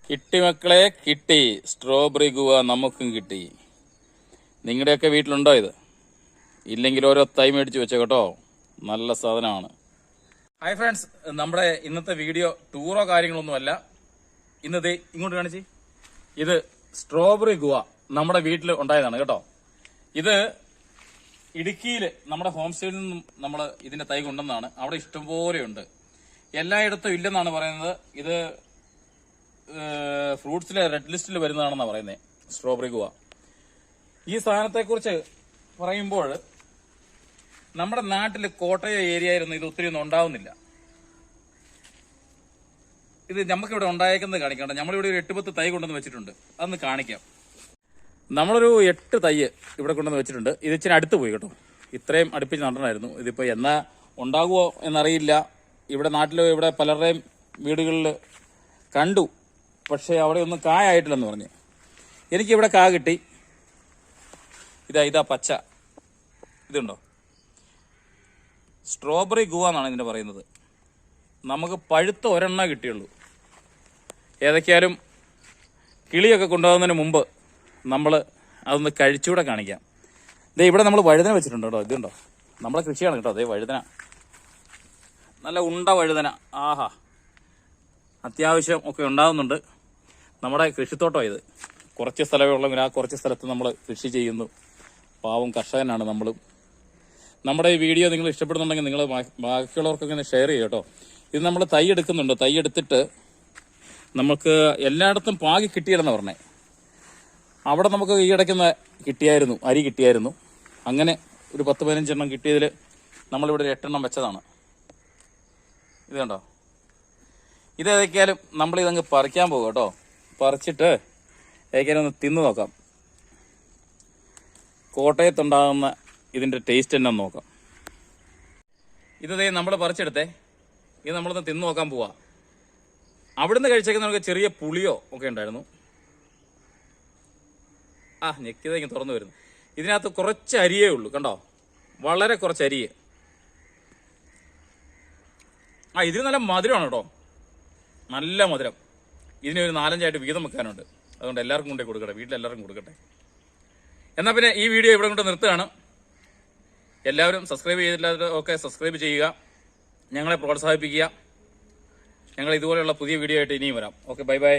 കിട്ടി മക്കളെ, കിട്ടി. സ്ട്രോബെറി ഗുവ നമുക്കും കിട്ടി. നിങ്ങളുടെയൊക്കെ വീട്ടിലുണ്ടോ ഇത്? ഇല്ലെങ്കിൽ ഓരോ തൈ മേടിച്ച് വെച്ചോ കേട്ടോ, നല്ല സാധനമാണ്. ഹായ് ഫ്രണ്ട്സ്, നമ്മുടെ ഇന്നത്തെ വീഡിയോ ടൂറോ കാര്യങ്ങളൊന്നുമല്ല. ഇന്നത്തെ ഇങ്ങോട്ട് കാണിച്ച്, ഇത് സ്ട്രോബെറി ഗുവ നമ്മുടെ വീട്ടിൽ ഉണ്ടായതാണ് കേട്ടോ. ഇത് ഇടുക്കിയിൽ നമ്മുടെ ഹോം സ്റ്റേയിൽ നിന്നും നമ്മൾ ഇതിന്റെ തൈ കൊണ്ടുവന്നതാണ്. അവിടെ ഇഷ്ടംപോലെ ഉണ്ട്, എല്ലായിടത്തും ഇല്ലെന്നാണ് പറയുന്നത്. ഇത് ഫ്രൂട്ട്സിലെ റെഡ് ലിസ്റ്റിൽ വരുന്നതാണെന്നാണ് പറയുന്നത് സ്ട്രോബെറി ഗുവ. ഈ സാധനത്തെക്കുറിച്ച് പറയുമ്പോൾ നമ്മുടെ നാട്ടിൽ കോട്ടയം ഏരിയയിലൊന്നും ഇത് ഒത്തിരി ഒന്നും ഉണ്ടാവുന്നില്ല. ഇത് നമുക്കിവിടെ ഉണ്ടായേക്കുന്നത് കാണിക്കണ്ട. നമ്മളിവിടെ ഒരു 8-10 തൈ കൊണ്ടുവന്ന് വെച്ചിട്ടുണ്ട്, അതൊന്ന് കാണിക്കാം. നമ്മളൊരു 8 തൈ ഇവിടെ കൊണ്ടുവന്ന് വെച്ചിട്ടുണ്ട്. ഇത് ഇച്ചിരി അടുത്ത് പോയി കേട്ടോ, ഇത്രയും അടുപ്പിച്ച് നടണമായിരുന്നു. ഇതിപ്പോൾ എന്നാ ഉണ്ടാകുമോ എന്നറിയില്ല. ഇവിടെ നാട്ടിൽ ഇവിടെ പലരുടെയും വീടുകളിൽ കണ്ടു, പക്ഷേ അവിടെ ഒന്നും കായായിട്ടില്ലെന്ന് പറഞ്ഞ്. എനിക്കിവിടെ കാ കിട്ടി. ഇതാ പച്ച, ഇതുണ്ടോ, സ്ട്രോബെറി ഗുവ എന്നാണ് ഇതിൻ്റെ പറയുന്നത്. നമുക്ക് പഴുത്ത ഒരെണ്ണ കിട്ടിയുള്ളൂ. ഏതൊക്കെയാലും കിളിയൊക്കെ കൊണ്ടുപോകുന്നതിന് മുമ്പ് നമ്മൾ അതൊന്ന് കഴിച്ചുകൂടെ കാണിക്കാം. ഇവിടെ നമ്മൾ വഴുതന വെച്ചിട്ടുണ്ട് കേട്ടോ. ഇതുണ്ടോ, നമ്മളെ കൃഷിയാണ് കേട്ടോ. അതേ വഴുതന, നല്ല ഉണ്ട വഴുതന. ആഹാ, അത്യാവശ്യം ഒക്കെ ഉണ്ടാകുന്നുണ്ട്. നമ്മുടെ കൃഷിത്തോട്ടം ഇത്. കുറച്ച് സ്ഥലമേ ഉള്ളെങ്കിൽ ആ കുറച്ച് സ്ഥലത്ത് നമ്മൾ കൃഷി ചെയ്യുന്നു. പാവം കർഷകനാണ് നമ്മളും. നമ്മുടെ ഈ വീഡിയോ നിങ്ങൾ ഇഷ്ടപ്പെടുന്നുണ്ടെങ്കിൽ നിങ്ങൾ ബാക്കിയുള്ളവർക്കൊക്കെ ഒന്ന് ഷെയർ ചെയ്യും കേട്ടോ. ഇത് നമ്മൾ തൈ എടുക്കുന്നുണ്ട്. തൈ എടുത്തിട്ട് നമുക്ക് എല്ലായിടത്തും പാകി കിട്ടിയില്ലെന്ന് പറഞ്ഞേ. അവിടെ നമുക്ക് ഈ ഇടയ്ക്കുന്ന കിട്ടിയായിരുന്നു, അരി കിട്ടിയായിരുന്നു. അങ്ങനെ ഒരു 10-15 എണ്ണം കിട്ടിയതിൽ നമ്മളിവിടെ ഒരു 8 എണ്ണം വെച്ചതാണ്. ഇത് കണ്ടോ. ഇതേതൊക്കെയാലും നമ്മളിതങ്ങ് പറിക്കാൻ പോകും കേട്ടോ. പറിച്ചിട്ട് ഏതൊക്കെയാലും ഒന്ന് തിന്നു നോക്കാം. കോട്ടയത്തുണ്ടാകുന്ന ഇതിൻ്റെ ടേസ്റ്റ് തന്നെ ഒന്ന് നോക്കാം. ഇതേ നമ്മൾ പറിച്ചെടുത്തേ. ഇത് നമ്മളൊന്ന് തിന്നു നോക്കാൻ പോവാ. അവിടുന്ന് കഴിച്ചേക്ക് നമുക്ക് ചെറിയ പുളിയോ ഒക്കെ ഉണ്ടായിരുന്നു. ഞെക്കിയതേക്ക് തുറന്നു വരുന്നു. ഇതിനകത്ത് കുറച്ച് അരിയേ ഉള്ളൂ കണ്ടോ, വളരെ കുറച്ച് അരിയേ. ഇതിന് നല്ല മധുരമാണ് കേട്ടോ, നല്ല മധുരം. ഇതിന് ഒരു 4-5 വീതം വെക്കാനുണ്ട്. അതുകൊണ്ട് എല്ലാവർക്കും കൊണ്ടേ കൊടുക്കട്ടെ, വീട്ടിലെല്ലാവർക്കും കൊടുക്കട്ടെ. എന്നാൽ പിന്നെ ഈ വീഡിയോ ഇവിടെ കൊണ്ട് നിർത്തുകയാണ്. എല്ലാവരും സബ്സ്ക്രൈബ് ചെയ്തില്ലാതൊക്കെ സബ്സ്ക്രൈബ് ചെയ്യുക, ഞങ്ങളെ പ്രോത്സാഹിപ്പിക്കുക. ഞങ്ങൾ ഇതുപോലെയുള്ള പുതിയ വീഡിയോ ആയിട്ട് ഇനിയും വരാം. Okay, bye bye.